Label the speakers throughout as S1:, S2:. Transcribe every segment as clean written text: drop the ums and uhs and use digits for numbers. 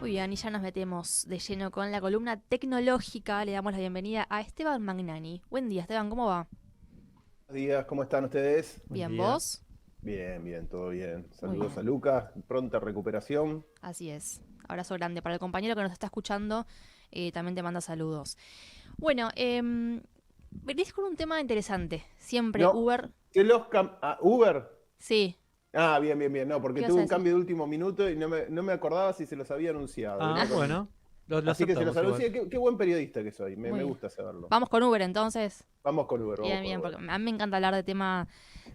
S1: Muy bien, y ya nos metemos de lleno con la columna tecnológica. Le damos la bienvenida a Esteban Magnani. Buen día, Esteban, ¿cómo va?
S2: Buenos días, ¿cómo están ustedes?
S3: Buen
S1: Bien,
S3: día.
S1: ¿vos?
S2: Bien, bien, todo bien.
S1: Muy
S2: Saludos a
S1: bien,
S2: Lucas, pronta recuperación.
S1: así es. Abrazo grande para el compañero que nos está escuchando. También te manda saludos. Bueno, venís con un tema interesante. Siempre
S2: No,
S1: Uber.
S2: Uber.
S1: Sí,
S2: Bien, bien, bien. No, porque
S1: ¿qué vas
S2: tuve
S1: a
S2: un
S1: decir?
S2: cambio de último minuto y no me acordaba si se los había anunciado.
S3: Ah, bueno, lo
S2: Así que se los
S3: aceptamos igual.
S2: anuncié. Qué buen periodista que soy. Me,
S1: Muy
S2: me
S1: bien.
S2: gusta saberlo.
S1: Vamos con Uber entonces.
S2: Vamos con Uber, vamos
S1: Bien,
S2: con
S1: bien,
S2: Uber.
S1: porque a mí me encanta hablar de tema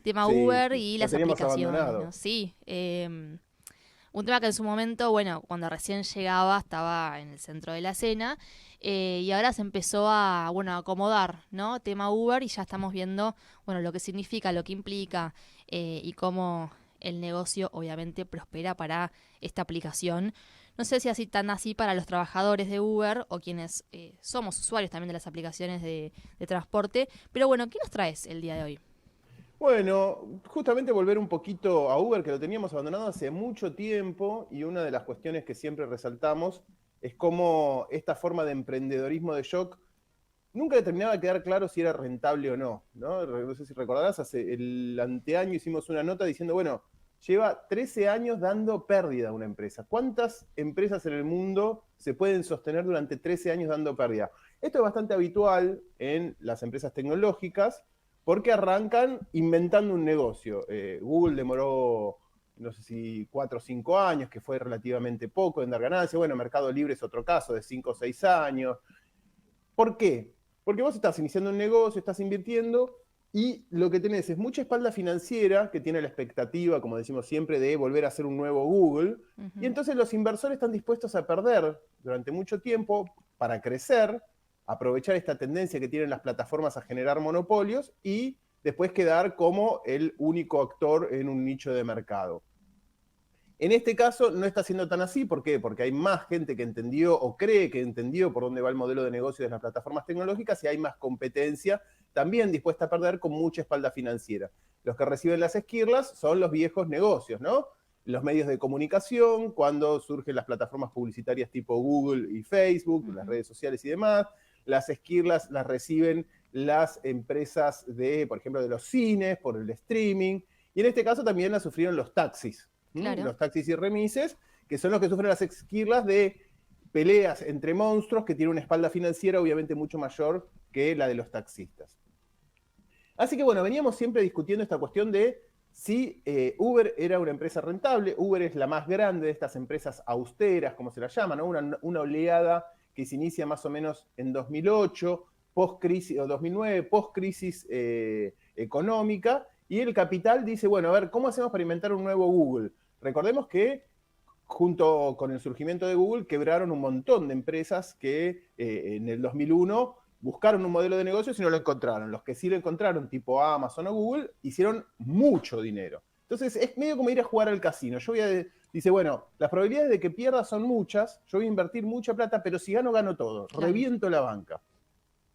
S2: Sí,
S1: Uber
S2: sí.
S1: y
S2: Lo
S1: las
S2: teníamos
S1: aplicaciones,
S2: abandonado.
S1: ¿no? Sí. Un tema que en su momento, bueno, cuando recién llegaba estaba en el centro de la escena, y ahora se empezó a, bueno, a acomodar, ¿no? Tema Uber, y ya estamos viendo, bueno, lo que significa, lo que implica, y cómo el negocio obviamente prospera para esta aplicación. No sé si así tan así para los trabajadores de Uber o quienes somos usuarios también de las aplicaciones de transporte, pero bueno, ¿qué nos traes el día de hoy?
S2: Bueno, justamente volver un poquito a Uber, que lo teníamos abandonado hace mucho tiempo, y una de las cuestiones que siempre resaltamos es cómo esta forma de emprendedorismo de shock nunca le terminaba de quedar claro si era rentable o no, ¿no? No sé si recordarás, hace el anteaño hicimos una nota diciendo, bueno, lleva 13 años dando pérdida a una empresa. ¿Cuántas empresas en el mundo se pueden sostener durante 13 años dando pérdida? Esto es bastante habitual en las empresas tecnológicas porque arrancan inventando un negocio. Google demoró, no sé si 4 o 5 años, que fue relativamente poco en dar ganancias. Bueno, Mercado Libre es otro caso, de 5 o 6 años. ¿Por qué? Porque vos estás iniciando un negocio, estás invirtiendo y lo que tenés es mucha espalda financiera que tiene la expectativa, como decimos siempre, de volver a ser un nuevo Google. Y
S1: Ujú.
S2: entonces los inversores están dispuestos a perder durante mucho tiempo para crecer, aprovechar esta tendencia que tienen las plataformas a generar monopolios y después quedar como el único actor en un nicho de mercado. En este caso no está siendo tan así, ¿por qué? Porque hay más gente que entendió o cree que entendió por dónde va el modelo de negocio de las plataformas tecnológicas y hay más competencia también dispuesta a perder con mucha espalda financiera. Los que reciben las esquirlas son los viejos negocios, ¿no? Los medios de comunicación, cuando surgen las plataformas publicitarias tipo Google y Facebook, las
S1: Ujú.
S2: redes sociales y demás. Las esquirlas las reciben las empresas de, por ejemplo, de los cines, por el streaming. Y en este caso también las sufrieron los taxis.
S1: Claro.
S2: Los taxis y remises, que son los que sufren las esquirlas de peleas entre monstruos que tienen una espalda financiera obviamente mucho mayor que la de los taxistas. Así que bueno, veníamos siempre discutiendo esta cuestión de si Uber era una empresa rentable. Uber es la más grande de estas empresas austeras, como se la llama, ¿no? Una oleada que se inicia más o menos en 2008, post-crisis, o 2009, post-crisis económica, y el capital dice, bueno, a ver, ¿cómo hacemos para inventar un nuevo Google? Recordemos que junto con el surgimiento de Google quebraron un montón de empresas que en el 2001 buscaron un modelo de negocio y no lo encontraron. Los que sí lo encontraron, tipo Amazon o Google, hicieron mucho dinero. Entonces es medio como ir a jugar al casino. Dice, bueno, las probabilidades de que pierda son muchas, yo voy a invertir mucha plata, pero si gano, gano todo,
S1: Claro.
S2: reviento la banca.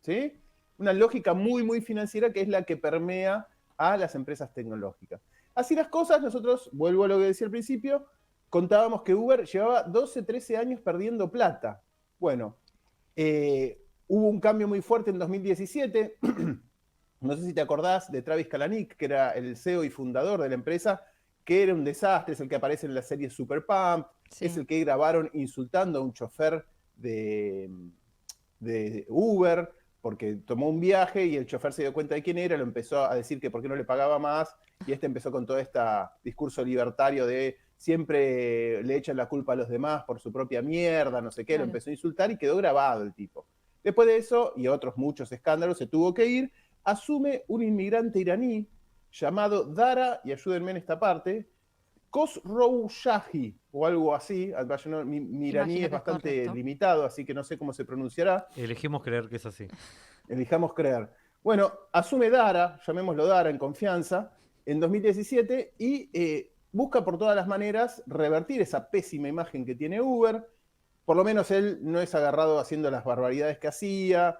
S2: ¿Sí? Una lógica muy, muy financiera que es la que permea a las empresas tecnológicas. Así las cosas, nosotros, vuelvo a lo que decía al principio, contábamos que Uber llevaba 12, 13 años perdiendo plata. Bueno, hubo un cambio muy fuerte en 2017. No sé si te acordás de Travis Kalanick, que era el CEO y fundador de la empresa, que era un desastre, es el que aparece en la serie Super Pump, es
S1: Sí.
S2: el que grabaron insultando a un chofer de, de Uber, porque tomó un viaje y el chofer se dio cuenta de quién era, lo empezó a decir que por qué no le pagaba más, y este empezó con todo este discurso libertario de siempre le echan la culpa a los demás por su propia mierda, no sé qué, lo
S1: Claro.
S2: empezó a insultar y quedó grabado el tipo. Después de eso, y otros muchos escándalos, se tuvo que ir, asume un inmigrante iraní llamado Dara, y ayúdenme en esta parte, Khosrowshahi o algo así. Mi iraní
S1: Imagino
S2: es
S1: que es
S2: bastante
S1: correcto.
S2: limitado, así que no sé cómo se pronunciará.
S3: Elegimos creer que es así.
S2: Elijamos creer. Bueno, asume Dara, llamémoslo Dara en confianza, en 2017 y busca por todas las maneras revertir esa pésima imagen que tiene Uber. Por lo menos él no es agarrado haciendo las barbaridades que hacía,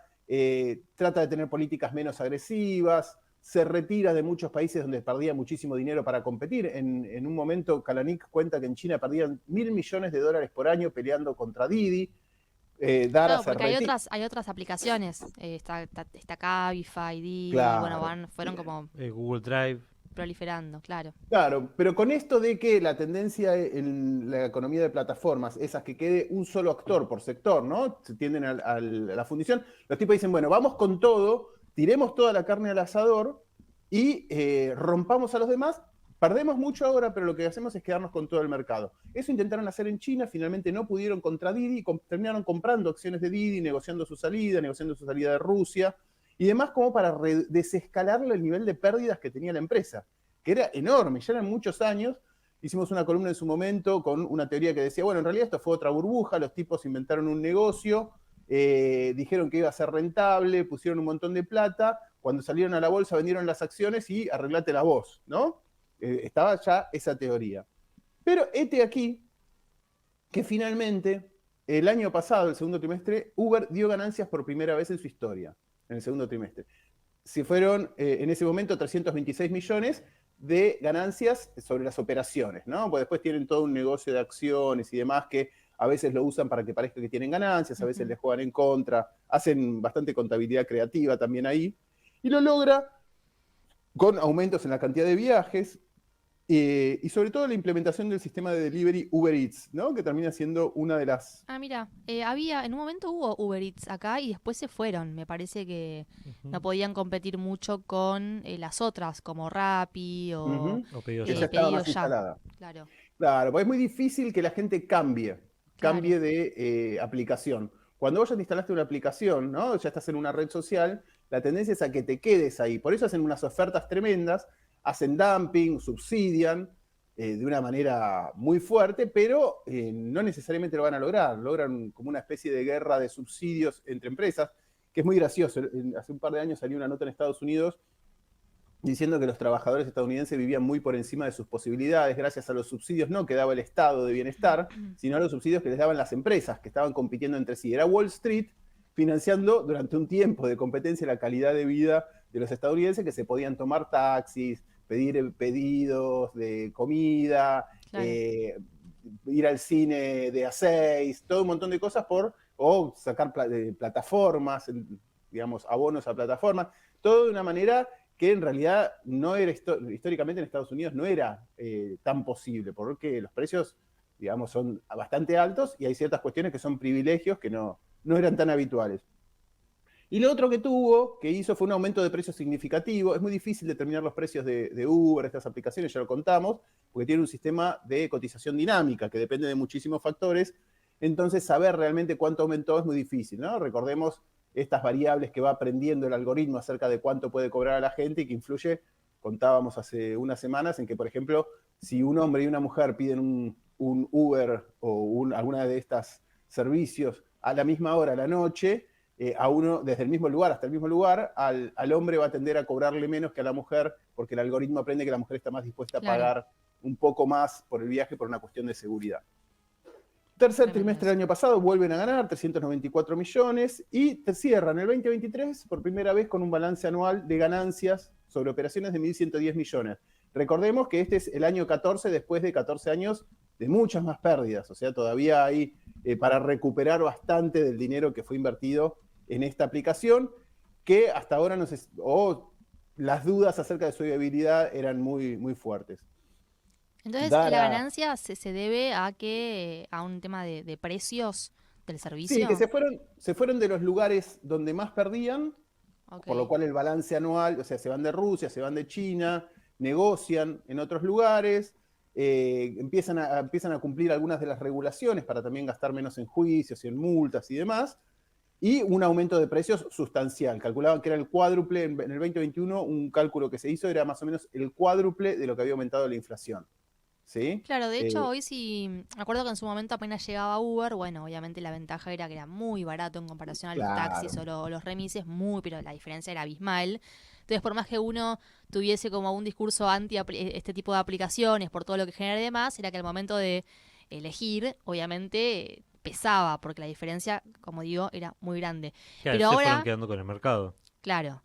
S2: trata de tener políticas menos agresivas, se retira de muchos países donde perdía muchísimo dinero para competir. En un momento, Kalanick cuenta que en China perdían $1.000 millones por año peleando contra Didi. Dara
S1: Claro,
S2: se
S1: porque
S2: retira.
S1: hay otras aplicaciones. Está Cabify, Didi, bueno,
S2: Claro.
S1: fueron como
S3: Google Drive.
S1: proliferando, claro.
S2: Claro, pero con esto de que la tendencia en la economía de plataformas es a que quede un solo actor por sector, ¿no? Se tienden a la fundición. Los tipos dicen, bueno, vamos con todo, tiremos toda la carne al asador y rompamos a los demás. Perdemos mucho ahora, pero lo que hacemos es quedarnos con todo el mercado. Eso intentaron hacer en China, finalmente no pudieron contra Didi, terminaron comprando acciones de Didi, negociando su salida de Rusia y demás como para desescalarle el nivel de pérdidas que tenía la empresa, que era enorme, ya eran muchos años. Hicimos una columna en su momento con una teoría que decía, bueno, en realidad esto fue otra burbuja, los tipos inventaron un negocio, dijeron que iba a ser rentable, pusieron un montón de plata, cuando salieron a la bolsa vendieron las acciones y arreglate la voz, ¿no? Estaba ya esa teoría. Pero este aquí, que finalmente, el año pasado, el segundo trimestre, Uber dio ganancias por primera vez en su historia, en el segundo trimestre. Si fueron en ese momento 326 millones de ganancias sobre las operaciones, ¿no? Pues después tienen todo un negocio de acciones y demás que a veces lo usan para que parezca que tienen ganancias, a veces les juegan en contra, hacen bastante contabilidad creativa también ahí, y lo logra con aumentos en la cantidad de viajes, y sobre todo la implementación del sistema de delivery Uber Eats, ¿no? Que termina siendo una de las...
S1: Ah, mira, en un momento hubo Uber Eats acá y después se fueron. Me parece que no podían competir mucho con las otras, como Rappi o
S3: O pedidos
S2: Ella
S3: ya.
S2: estaba
S1: Pedido
S2: más
S1: Ya.
S2: instalada.
S1: Claro,
S2: Claro, pues es muy difícil que la gente cambie
S1: claro.
S2: de aplicación. Cuando vos ya te instalaste una aplicación, ¿no? Ya estás en una red social, la tendencia es a que te quedes ahí. Por eso hacen unas ofertas tremendas, hacen dumping, subsidian de una manera muy fuerte, pero no necesariamente lo van a lograr. Logran como una especie de guerra de subsidios entre empresas, que es muy gracioso. Hace un par de años salió una nota en Estados Unidos diciendo que los trabajadores estadounidenses vivían muy por encima de sus posibilidades gracias a los subsidios no que daba el estado de bienestar, sino a los subsidios que les daban las empresas que estaban compitiendo entre sí. Era Wall Street financiando durante un tiempo de competencia la calidad de vida de los estadounidenses, que se podían tomar taxis, pedir pedidos de comida,
S1: Claro.
S2: ir al cine de A6, todo un montón de cosas o sacar plataformas, digamos, abonos a plataformas, todo de una manera que en realidad no era históricamente en Estados Unidos no era tan posible, porque los precios, digamos, son bastante altos y hay ciertas cuestiones que son privilegios que no eran tan habituales. Y lo otro que hizo fue un aumento de precios significativo. Es muy difícil determinar los precios de Uber, estas aplicaciones, ya lo contamos, porque tiene un sistema de cotización dinámica que depende de muchísimos factores. Entonces, saber realmente cuánto aumentó es muy difícil, ¿no? Recordemos estas variables que va aprendiendo el algoritmo acerca de cuánto puede cobrar a la gente y que influye, contábamos hace unas semanas, en que, por ejemplo, si un hombre y una mujer piden un Uber o alguna de estas servicios a la misma hora, a la noche, a uno desde el mismo lugar hasta el mismo lugar, al hombre va a tender a cobrarle menos que a la mujer, porque el algoritmo aprende que la mujer está más dispuesta a pagar un poco más por el viaje por una cuestión de seguridad. Tercer trimestre del año pasado vuelven a ganar 394 millones y cierran el 2023 por primera vez con un balance anual de ganancias sobre operaciones de 1.110 millones. Recordemos que este es el año 14 después de 14 años de muchas más pérdidas, o sea, todavía hay para recuperar bastante del dinero que fue invertido en esta aplicación, que hasta ahora las dudas acerca de su viabilidad eran muy, muy fuertes.
S1: Entonces, la ganancia se debe a un tema de precios del servicio.
S2: Sí, que se fueron de los lugares donde más perdían, por lo cual el balance anual, o sea, se van de Rusia, se van de China, negocian en otros lugares, empiezan a cumplir algunas de las regulaciones para también gastar menos en juicios y en multas y demás, y un aumento de precios sustancial. Calculaban que era el cuádruple, en el 2021 un cálculo que se hizo era más o menos el cuádruple de lo que había aumentado la inflación. ¿Sí?
S1: Claro, de hecho hoy sí, me acuerdo que en su momento apenas llegaba Uber, bueno, obviamente la ventaja era que era muy barato en comparación a los taxis o los remises, pero la diferencia era abismal. Entonces, por más que uno tuviese como un discurso anti este tipo de aplicaciones por todo lo que genera y demás, era que al momento de elegir, obviamente pesaba, porque la diferencia, como digo, era muy grande.
S3: Claro,
S1: pero
S3: se
S1: ahora
S3: fueron quedando con el mercado.
S1: Claro.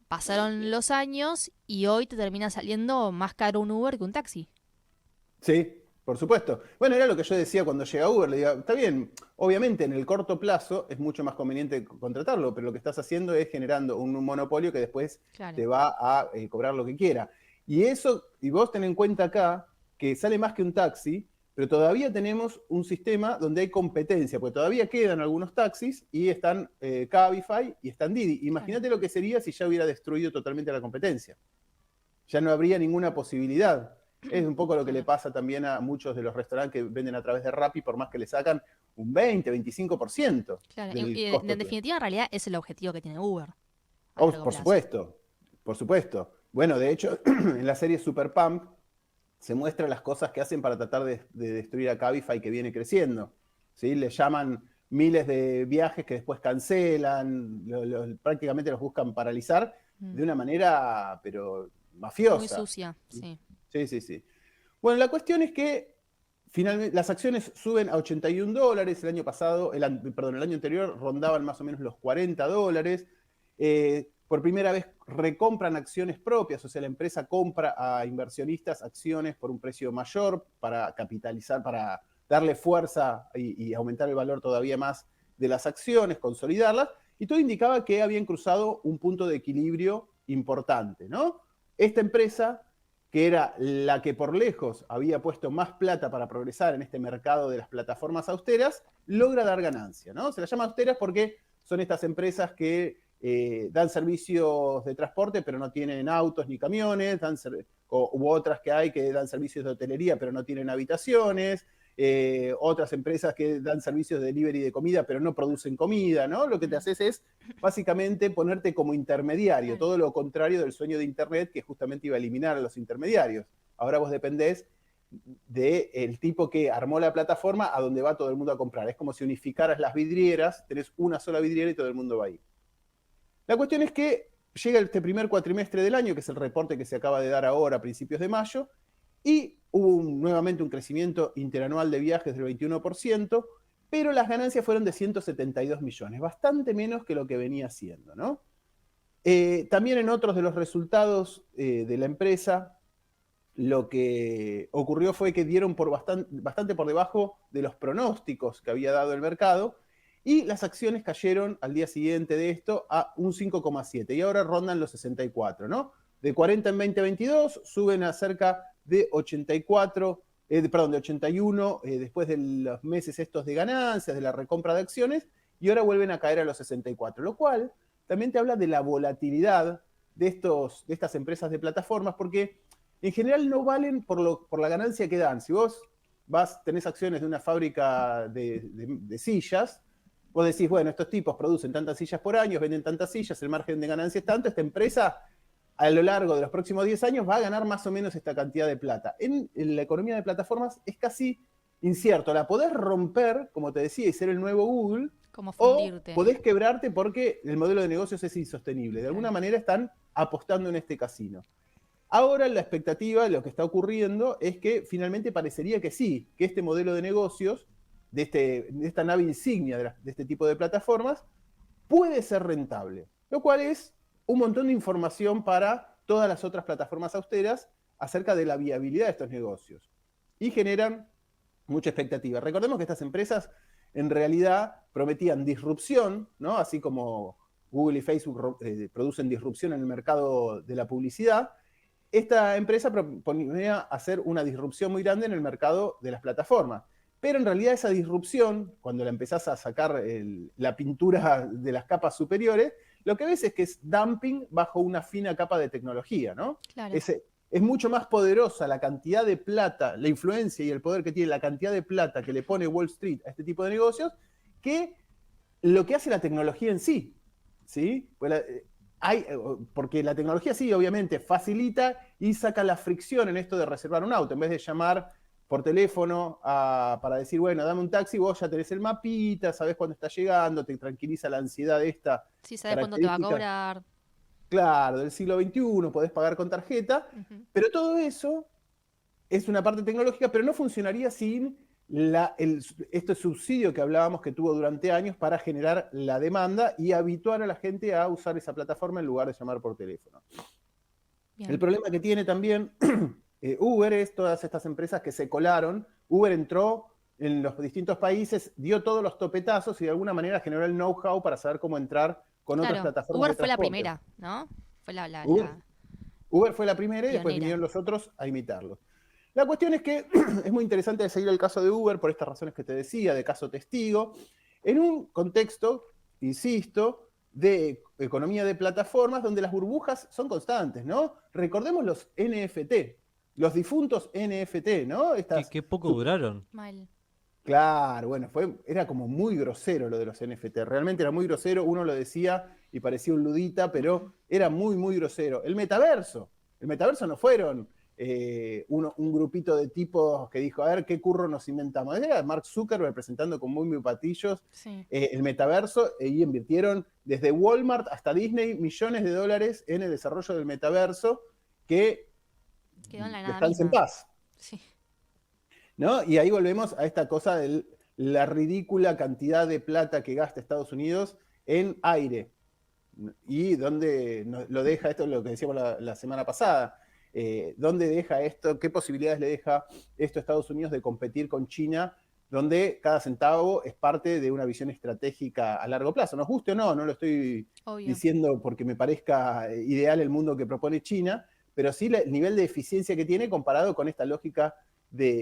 S1: Pasaron los años y hoy te termina saliendo más caro un Uber que un taxi.
S2: Sí, por supuesto. Bueno, era lo que yo decía cuando llega Uber. Le digo, está bien, obviamente en el corto plazo es mucho más conveniente contratarlo, pero lo que estás haciendo es generando un monopolio que después
S1: Claro.
S2: te va a cobrar lo que quiera. Y vos ten en cuenta acá que sale más que un taxi, pero todavía tenemos un sistema donde hay competencia, porque todavía quedan algunos taxis y están Cabify y están Didi. Imagínate lo que sería si ya hubiera destruido totalmente la competencia. Ya no habría ninguna posibilidad. Es un poco lo que le pasa también a muchos de los restaurantes que venden a través de Rappi, por más que le sacan un 20, 25%
S1: Claro.
S2: del
S1: Y
S2: costo.
S1: en definitiva, en realidad, es el objetivo que tiene Uber a
S2: Oh,
S1: largo
S2: por
S1: plazo.
S2: supuesto, por supuesto. Bueno, de hecho, en la serie Super Pump se muestran las cosas que hacen para tratar de destruir a Cabify, que viene creciendo. ¿Sí? Le llaman miles de viajes que después cancelan, prácticamente los buscan paralizar de una manera, pero mafiosa.
S1: Muy sucia, sí.
S2: Sí, sí, sí. Bueno, la cuestión es que finalmente las acciones suben a $81. El año pasado, perdón, el año anterior rondaban más o menos los $40. Por primera vez recompran acciones propias, o sea, la empresa compra a inversionistas acciones por un precio mayor para capitalizar, para darle fuerza y aumentar el valor todavía más de las acciones, consolidarlas, y todo indicaba que habían cruzado un punto de equilibrio importante, ¿no? Esta empresa, que era la que por lejos había puesto más plata para progresar en este mercado de las plataformas austeras, logra dar ganancia, ¿no? Se las llama austeras porque son estas empresas que dan servicios de transporte, pero no tienen autos ni camiones, u otras que hay que dan servicios de hotelería, pero no tienen habitaciones, otras empresas que dan servicios de delivery de comida, pero no producen comida, ¿no? Lo que te haces es básicamente ponerte como intermediario,
S1: Claro.
S2: todo lo contrario del sueño de Internet, que justamente iba a eliminar a los intermediarios. Ahora vos dependés del tipo que armó la plataforma a donde va todo el mundo a comprar. Es como si unificaras las vidrieras, tenés una sola vidriera y todo el mundo va ahí. La cuestión es que llega este primer cuatrimestre del año, que es el reporte que se acaba de dar ahora a principios de mayo, y hubo nuevamente un crecimiento interanual de viajes del 21%, pero las ganancias fueron de 172 millones, bastante menos que lo que venía siendo, ¿no? También en otros de los resultados de la empresa, lo que ocurrió fue que dieron bastante por debajo de los pronósticos que había dado el mercado, y las acciones cayeron al día siguiente de esto a un 5,7 y ahora rondan los 64, ¿no? De 40 en 2022 suben a cerca de 84, perdón, de 81 después de los meses estos de ganancias, de la recompra de acciones, y ahora vuelven a caer a los 64, lo cual también te habla de la volatilidad de estas empresas de plataformas, porque en general no valen por la ganancia que dan. Si vos tenés acciones de una fábrica de sillas, vos decís, bueno, estos tipos producen tantas sillas por año, venden tantas sillas, el margen de ganancia es tanto, esta empresa a lo largo de los próximos 10 años va a ganar más o menos esta cantidad de plata. En la economía de plataformas es casi incierto. La podés romper, como te decía, y ser el nuevo Google,
S1: Como
S2: o
S1: fundirte.
S2: podés quebrarte porque el modelo de negocios es insostenible. De alguna
S1: Claro.
S2: manera están apostando en este casino. Ahora la expectativa, lo que está ocurriendo, es que finalmente parecería que sí, que este modelo de negocios de esta nave insignia de este tipo de plataformas puede ser rentable, lo cual es un montón de información para todas las otras plataformas austeras acerca de la viabilidad de estos negocios y generan mucha expectativa. Recordemos que estas empresas en realidad prometían disrupción, ¿no? Así como Google y Facebook producen disrupción en el mercado de la publicidad. Esta empresa proponía hacer una disrupción muy grande en el mercado de las plataformas. Pero en realidad esa disrupción, cuando la empezás a sacar la pintura de las capas superiores, lo que ves es que es dumping bajo una fina capa de tecnología, ¿no?
S1: Claro.
S2: Es mucho más poderosa la cantidad de plata, la influencia y el poder que tiene la cantidad de plata que le pone Wall Street a este tipo de negocios que lo que hace la tecnología en sí, ¿sí? Porque la tecnología sí, obviamente, facilita y saca la fricción en esto de reservar un auto. En vez de llamar por teléfono para decir, bueno, dame un taxi, vos ya tenés el mapita, sabés cuándo está llegando, te tranquiliza la ansiedad de esta.
S1: Sí, sabes cuánto te va a cobrar.
S2: Claro, del siglo XXI, podés pagar con tarjeta, pero todo eso es una parte tecnológica, pero no funcionaría sin este subsidio que hablábamos que tuvo durante años para generar la demanda y habituar a la gente a usar esa plataforma en lugar de llamar por teléfono.
S1: Bien.
S2: El problema que tiene también Uber es todas estas empresas que se colaron. Uber entró en los distintos países, dio todos los topetazos y de alguna manera generó el know-how para saber cómo entrar con otras
S1: Claro,
S2: plataformas
S1: Uber
S2: de
S1: fue la
S2: transporte.
S1: primera, ¿no? Fue
S2: Uber fue la primera y después
S1: pionera.
S2: vinieron los otros a imitarlo. La cuestión es que es muy interesante seguir el caso de Uber por estas razones que te decía, de caso testigo, en un contexto, insisto, de economía de plataformas donde las burbujas son constantes, ¿no? Recordemos los NFT, los difuntos NFT, ¿no?
S3: Qué poco duraron.
S1: Mal.
S2: Claro, bueno, era como muy grosero lo de los NFT, realmente era muy grosero, uno lo decía y parecía un ludita, pero era muy, muy grosero. El metaverso no fueron un grupito de tipos que dijo, a ver, ¿qué curro nos inventamos? Era Mark Zuckerberg presentando con muy patillos
S1: Sí.
S2: el metaverso y invirtieron desde Walmart hasta Disney millones de dólares en el desarrollo del metaverso que
S1: Quedó en la nada
S2: descanse en
S1: misma.
S2: paz.
S1: Sí.
S2: ¿No? Y ahí volvemos a esta cosa de la ridícula cantidad de plata que gasta Estados Unidos en aire. Y dónde lo deja, esto es lo que decíamos la semana pasada, dónde deja esto, qué posibilidades le deja esto a Estados Unidos de competir con China, donde cada centavo es parte de una visión estratégica a largo plazo. Nos guste o no, no lo estoy
S1: Obvio.
S2: diciendo porque me parezca ideal el mundo que propone China, pero sí el nivel de eficiencia que tiene comparado con esta lógica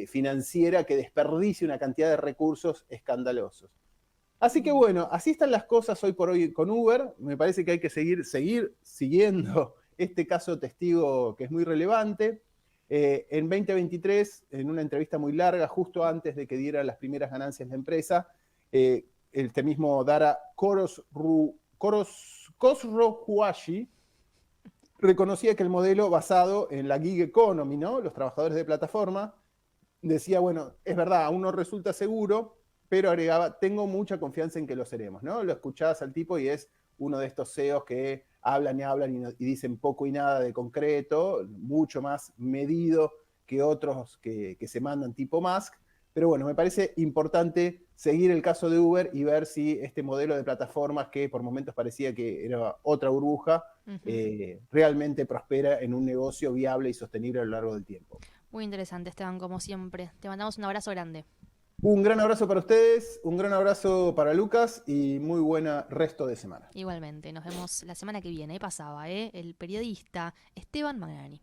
S2: financiera que desperdicia una cantidad de recursos escandalosos. Así que bueno, así están las cosas hoy por hoy con Uber. Me parece que hay que seguir siguiendo este caso testigo que es muy relevante. En 2023, en una entrevista muy larga, justo antes de que diera las primeras ganancias la empresa, este mismo Dara Khosrowshahi reconocía que el modelo basado en la gig economy, ¿no? Los trabajadores de plataforma, decía, bueno, es verdad, aún no resulta seguro, pero agregaba, tengo mucha confianza en que lo seremos, ¿no? Lo escuchabas al tipo y es uno de estos CEOs que hablan y dicen poco y nada de concreto, mucho más medido que otros que se mandan tipo Musk. Pero bueno, me parece importante seguir el caso de Uber y ver si este modelo de plataformas que por momentos parecía que era otra burbuja, realmente prospera en un negocio viable y sostenible a lo largo del tiempo.
S1: Muy interesante, Esteban, como siempre. Te mandamos un abrazo grande.
S2: Un gran abrazo para ustedes, un gran abrazo para Lucas y muy buena resto de semana.
S1: Igualmente, nos vemos la semana que viene. Pasaba, el periodista Esteban Magnani.